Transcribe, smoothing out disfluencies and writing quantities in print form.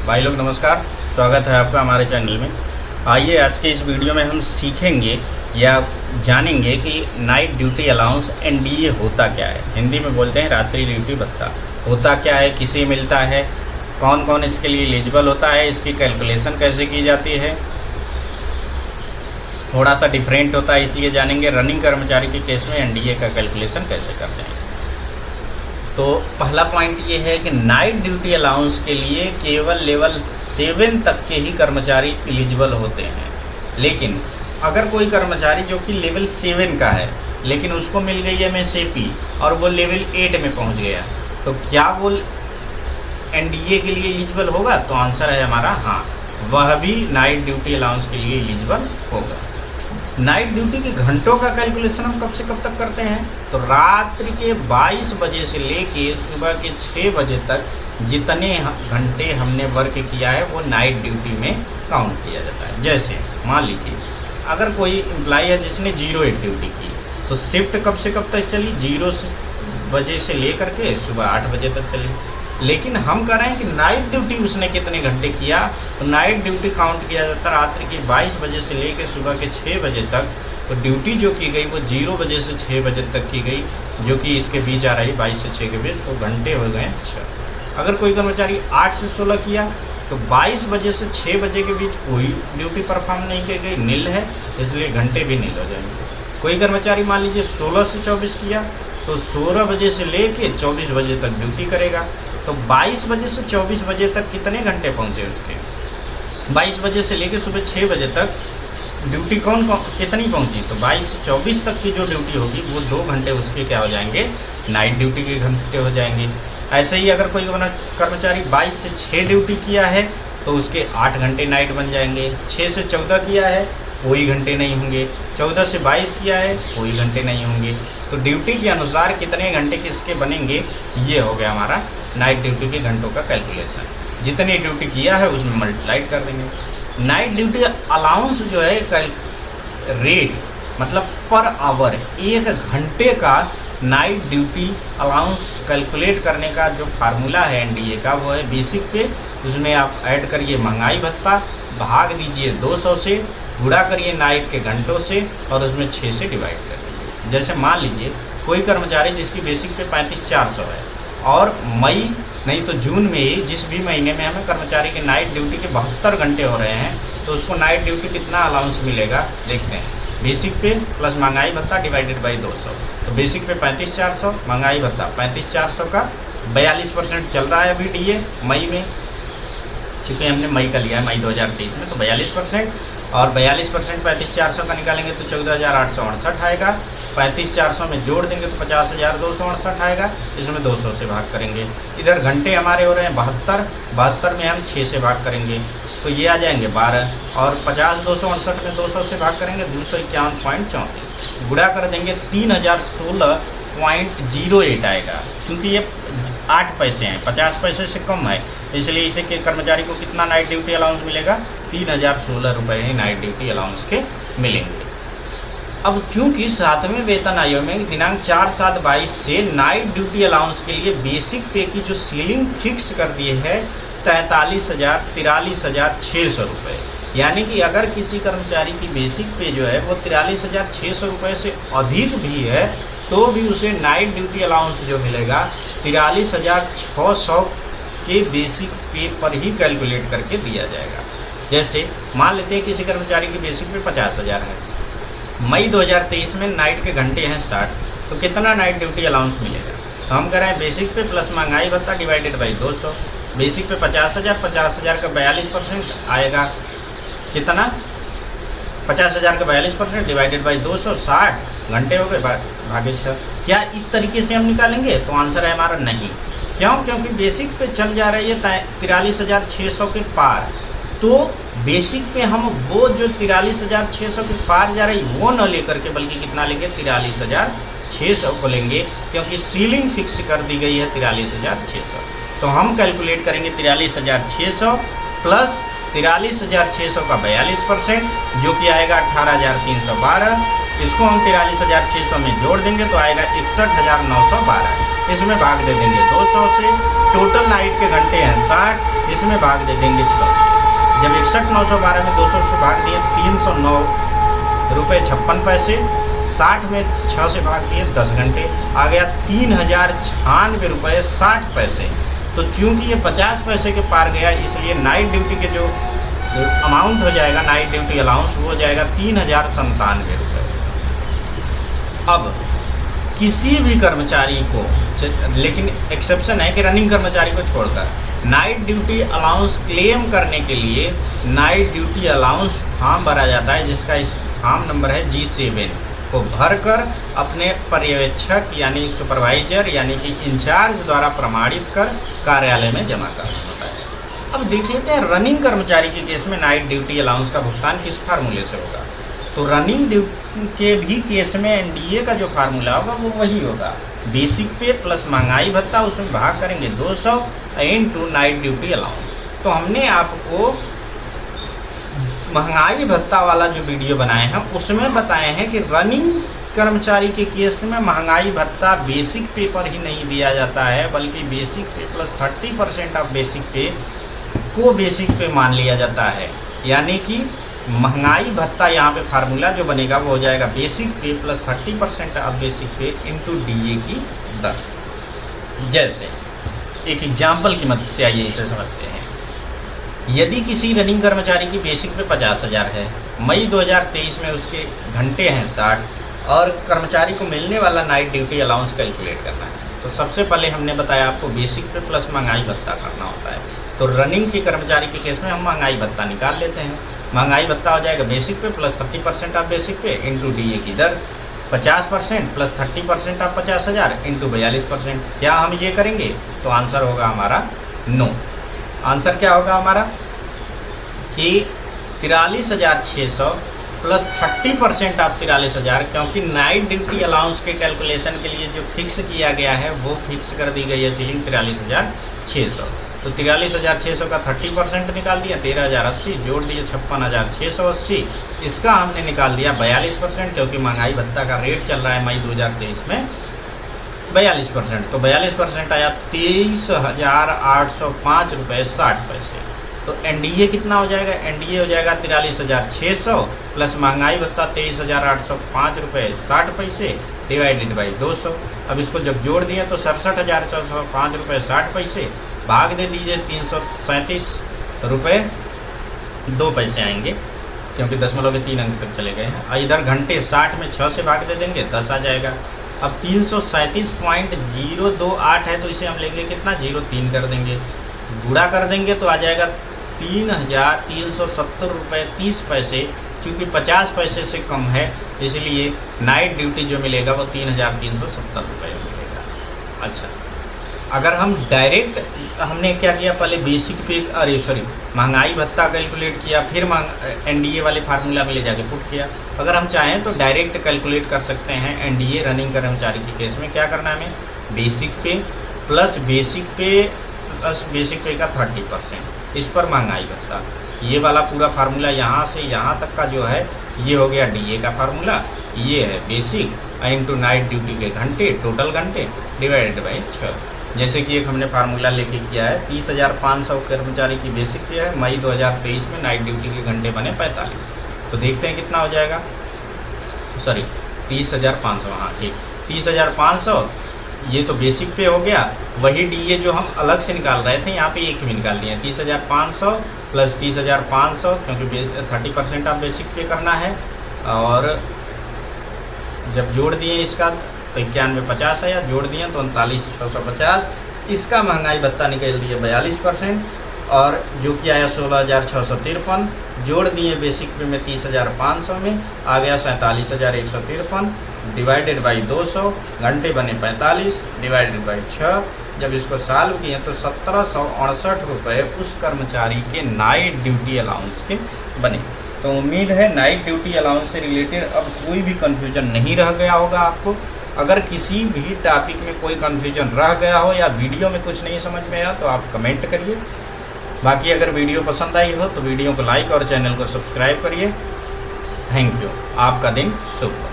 भाई लोग नमस्कार, स्वागत है आपका हमारे चैनल में। आइए आज के इस वीडियो में हम सीखेंगे या जानेंगे कि नाइट ड्यूटी अलाउंस एनडीए होता क्या है। हिंदी में बोलते हैं रात्रि ड्यूटी भत्ता। होता क्या है, किसे मिलता है, कौन कौन इसके लिए एलिजिबल होता है, इसकी कैलकुलेशन कैसे की जाती है, थोड़ा सा डिफरेंट होता है इसलिए जानेंगे। रनिंग कर्मचारी के केस में एनडीए का कैलकुलेशन कैसे करते हैं। तो पहला पॉइंट ये है कि नाइट ड्यूटी अलाउंस के लिए केवल लेवल 7 तक के ही कर्मचारी एलिजिबल होते हैं। लेकिन अगर कोई कर्मचारी जो कि लेवल 7 का है लेकिन उसको मिल गई एमएसएपी और वो लेवल 8 में पहुंच गया, तो क्या वो एनडीए के लिए एलिजिबल होगा? तो आंसर है हमारा हाँ, वह भी नाइट ड्यूटी अलाउंस के लिए एलिजिबल होगा। नाइट ड्यूटी के घंटों का कैलकुलेशन हम कब से कब तक करते हैं? तो रात्रि के 22 बजे से लेके सुबह के 6 बजे तक जितने घंटे हमने वर्क किया है वो नाइट ड्यूटी में काउंट किया जाता है। जैसे मान लीजिए अगर कोई एम्प्लॉय है जिसने 08 ड्यूटी की, तो शिफ्ट कब से कब तक चली? 0 बजे से ले करके सुबह 8 बजे तक चली। लेकिन हम कह रहे हैं कि नाइट ड्यूटी उसने कितने घंटे किया, तो नाइट ड्यूटी काउंट किया जाता है रात्रि के 22 बजे से लेकर सुबह के 6 बजे तक। तो ड्यूटी जो की गई वो 0 बजे से 6 बजे तक की गई, जो कि इसके बीच आ रही 22 से 6 के बीच, तो घंटे हो गए 6। अगर कोई कर्मचारी 8 से 16 किया तो 22 बजे से 6 बजे के बीच कोई ड्यूटी परफॉर्म नहीं की गई, नील है, इसलिए घंटे भी नील हो जाएंगे। कोई कर्मचारी मान लीजिए 16 से 24 किया तो 16 बजे से लेके 24 बजे तक ड्यूटी करेगा। तो 22 बजे से 24 बजे तक कितने घंटे पहुंचे उसके? 22 बजे से लेके सुबह 6 बजे तक ड्यूटी कौन कितनी पहुंची? तो 22 से 24 तक की जो ड्यूटी होगी वो 2 घंटे उसके क्या हो जाएंगे? नाइट ड्यूटी के घंटे हो जाएंगे। ऐसे ही अगर कोई कर्मचारी 22 से 6 ड्यूटी किया है तो उसके 8 घंटे नाइट बन जाएंगे। 6 से 14 किया है कोई घंटे नहीं होंगे। 14 से 22 किया है कोई घंटे नहीं होंगे। तो ड्यूटी के अनुसार कितने घंटे किसके बनेंगे, ये हो गया हमारा नाइट ड्यूटी के घंटों का कैलकुलेशन। जितनी ड्यूटी किया है उसमें मल्टीप्लाइड कर देंगे। नाइट ड्यूटी अलाउंस जो है रेट मतलब पर आवर, 1 घंटे का नाइट ड्यूटी अलाउंस कैलकुलेट करने का जो फार्मूला है एनडीए का वो है बेसिक पे, उसमें आप ऐड करिए महंगाई भत्ता, भाग दीजिए 200 से, गुणा करिए नाइट के घंटों से और उसमें 6 से डिवाइड कर दीजिए। जैसे मान लीजिए कोई कर्मचारी जिसकी बेसिक पे 35,400 है और मई नहीं तो जून में ही जिस भी महीने में हमें कर्मचारी के नाइट ड्यूटी के 72 घंटे हो रहे हैं, तो उसको नाइट ड्यूटी कितना अलाउंस मिलेगा देखते हैं। बेसिक पे प्लस महंगाई भत्ता डिवाइडेड बाई 200, तो बेसिक पे 35,400, महंगाई भत्ता 35,400 का 42% चल रहा है अभी डीए मई में, चूँकि हमने मई का लिया है मई 2023 में, तो 42% और 42% 35,400 का निकालेंगे तो 14,868 आएगा। 35,400 में जोड़ देंगे तो 50,268 आएगा। इसमें 200 से भाग करेंगे। इधर घंटे हमारे हो रहे हैं 72 में हम 6 से भाग करेंगे तो ये आ जाएंगे 12 और 50,268 में 200 से भाग करेंगे 251.34, गुणा कर देंगे 3,016.08 आएगा। चूँकि ये 8 पैसे हैं, 50 पैसे से कम है, इसलिए इसे के कर्मचारी को कितना नाइट ड्यूटी अलाउंस मिलेगा? 3,016 रुपये ही नाइट ड्यूटी अलाउंस के मिलेंगे। अब चूँकि 7वें वेतन आयोग में दिनांक 4/7/22 से नाइट ड्यूटी अलाउंस के लिए बेसिक पे की जो सीलिंग फिक्स कर दी है 43,600 रुपये, यानी कि अगर किसी कर्मचारी की बेसिक पे जो है वो 43,600 रुपये से अधिक भी है तो भी उसे नाइट ड्यूटी अलाउंस जो मिलेगा 43,600 के बेसिक पे पर ही कैलकुलेट करके दिया जाएगा। जैसे मान लेते हैं किसी कर्मचारी की बेसिक पे 50,000 है, मई 2023 में नाइट के घंटे हैं 60, तो कितना नाइट ड्यूटी अलाउंस मिलेगा? तो हम कह रहे हैं बेसिक पे प्लस महंगाई भत्ता डिवाइडेड बाई 200। बेसिक पे 50,000, 50,000 का 42% आएगा कितना? 50,000 का 42% डिवाइडेड बाई 200, 60 घंटे हो गए भागे 6। क्या इस तरीके से हम निकालेंगे? तो आंसर है हमारा नहीं। क्यों? क्योंकि बेसिक पे चल जा रही है 43,600 के पार, तो बेसिक पे हम वो जो 43,600 के पार जा रही वो न लेकर के बल्कि कितना लेंगे? 43,600 को लेंगे, क्योंकि सीलिंग फिक्स कर दी गई है 43,600। तो हम कैलकुलेट करेंगे 43,600 प्लस 43,600 का 42% जो कि आएगा 18,312। इसको हम 43,600 में जोड़ देंगे तो आएगा 61,912। इसमें भाग दे देंगे 200 से। टोटल नाइट के घंटे हैं 60, इसमें भाग दे देंगे 6 से। जब 61,912 में 200 से भाग दिए 309 रुपये 56 पैसे, 60 में 6 से भाग दिए 10 घंटे, आ गया 3,096 रुपये 60 पैसे। तो चूंकि ये 50 पैसे के पार गया, इसलिए नाइट ड्यूटी के जो अमाउंट हो जाएगा नाइट ड्यूटी अलाउंस वो हो जाएगा 3,097 रुपये। अब किसी भी कर्मचारी को, लेकिन एक्सेप्शन है कि रनिंग कर्मचारी को छोड़कर, नाइट ड्यूटी अलाउंस क्लेम करने के लिए नाइट ड्यूटी अलाउंस फॉर्म भरा जाता है, जिसका फॉर्म नंबर है G7 को भरकर अपने पर्यवेक्षक यानी सुपरवाइजर यानी कि इंचार्ज द्वारा प्रमाणित कर कार्यालय में जमा करना होता है। अब देख लेते हैं रनिंग कर्मचारी के केस में नाइट ड्यूटी अलाउंस का भुगतान किस फार्मूले से होगा। तो रनिंग ड्यूटी के भी केस में एनडीए का जो फार्मूला होगा वो वही होगा, बेसिक पे प्लस महंगाई भत्ता, उसमें भाग करेंगे 200 इनटू नाइट ड्यूटी अलाउंस। तो हमने आपको महंगाई भत्ता वाला जो वीडियो बनाए हैं उसमें बताए हैं कि रनिंग कर्मचारी के केस में महंगाई भत्ता बेसिक पे पर ही नहीं दिया जाता है, बल्कि बेसिक पे प्लस 30% ऑफ बेसिक पे को बेसिक पे मान लिया जाता है। यानी कि महंगाई भत्ता यहाँ पे फार्मूला जो बनेगा वो हो जाएगा बेसिक पे प्लस 30% ऑफ बेसिक पे इंटू डीए की दर। जैसे एक एग्जाम्पल की मदद से आइए इसे समझते हैं। यदि किसी रनिंग कर्मचारी की बेसिक पे 50,000 है, मई 2023 में उसके घंटे हैं 60 और कर्मचारी को मिलने वाला नाइट ड्यूटी अलाउंस कैलकुलेट करना है, तो सबसे पहले हमने बताया आपको बेसिक पे प्लस महंगाई भत्ता करना होता है। तो रनिंग के कर्मचारी के केस में हम महंगाई भत्ता निकाल लेते हैं। महंगाई भत्ता हो जाएगा बेसिक पे प्लस 30% ऑफ बेसिक पे इंटू डीए की दर, 50% प्लस 30% ऑफ 50,000 इंटू 42%। क्या हम ये करेंगे तो आंसर होगा हमारा नो। आंसर क्या होगा हमारा कि 43,600 प्लस 30% ऑफ 43,000, क्योंकि नाइट ड्यूटी अलाउंस के कैलकुलेशन के लिए जो फिक्स किया गया है वो फिक्स कर दी गई है सीलिंग 43,600। तो 43,600 का 30% निकाल दिया 13,080, जोड़ दिए 56,680, इसका हमने निकाल दिया 42%, क्योंकि महंगाई भत्ता का रेट चल रहा है मई 2023 में 42%। तो 42% आया 23,805 रुपये 60 पैसे। तो एनडीए कितना हो जाएगा, एनडीए हो जाएगा 43,600 प्लस महंगाई भत्ता 23,805 रुपये 60 पैसे डिवाइडेड बाई 200। अब इसको जब जोड़ दिए तो 67,405 रुपये 60 पैसे, भाग दे दीजिए 337 रुपये 2 पैसे आएंगे, क्योंकि दशमलव के 3 अंक तक चले गए हैं। और इधर घंटे 60 में 6 से भाग दे देंगे 10 आ जाएगा। अब 337.028 है तो इसे हम लेंगे कितना 0.3 कर देंगे, गुणा कर देंगे तो आ जाएगा 3,370 रुपये 30 पैसे। चूँकि 50 पैसे से कम है इसलिए नाइट ड्यूटी जो मिलेगा वो 3,370 रुपये मिलेगा। अच्छा, अगर हम डायरेक्ट, हमने क्या किया पहले बेसिक पे महंगाई भत्ता कैलकुलेट किया, फिर एनडीए वाले फार्मूला में ले जाके पुट किया। अगर हम चाहें तो डायरेक्ट कैलकुलेट कर सकते हैं एनडीए रनिंग कर्मचारी के केस में। क्या करना है हमें, बेसिक पे प्लस बेसिक पे का 30%, इस पर महंगाई भत्ता, ये वाला पूरा फार्मूला यहाँ से यहाँ तक का जो है ये हो गया डीए का फार्मूला, ये है बेसिक इंटू नाइट ड्यूटी के घंटे, टोटल घंटे डिवाइडेड बाई 6। जैसे कि एक हमने फार्मूला लेके किया है, 30,500 कर्मचारी की बेसिक पे है, मई 2023 में नाइट ड्यूटी के घंटे बने 45। तो देखते हैं कितना हो जाएगा, सॉरी 30,500, हाँ ठीक 30,500, ये तो बेसिक पे हो गया। वही डीए जो हम अलग से निकाल रहे थे यहाँ पे एक ही निकाल लिए, 30,500 प्लस 30,500, क्योंकि 30% आप बेसिक पे करना है। और जब जोड़ दिए इसका तो 91,50 आया, जोड़ दिए तो 39,650, इसका महंगाई भत्ता निकल दिए 42%, और जो कि आया 16,653, जोड़ दिए बेसिक पे में 30,500 में आ गया 47,153 डिवाइडेड बाई 200, घंटे बने 45 डिवाइडेड बाई 6। जब इसको सॉल्व किए तो 1,768 रुपये उस कर्मचारी के नाइट ड्यूटी अलाउंस के बने। तो उम्मीद है नाइट ड्यूटी अलाउंस से रिलेटेड अब कोई भी कन्फ्यूजन नहीं रह गया होगा आपको। अगर किसी भी टॉपिक में कोई कन्फ्यूजन रह गया हो या वीडियो में कुछ नहीं समझ में आया तो आप कमेंट करिए। बाकी अगर वीडियो पसंद आई हो तो वीडियो को लाइक और चैनल को सब्सक्राइब करिए। थैंक यू, आपका दिन शुभ हो।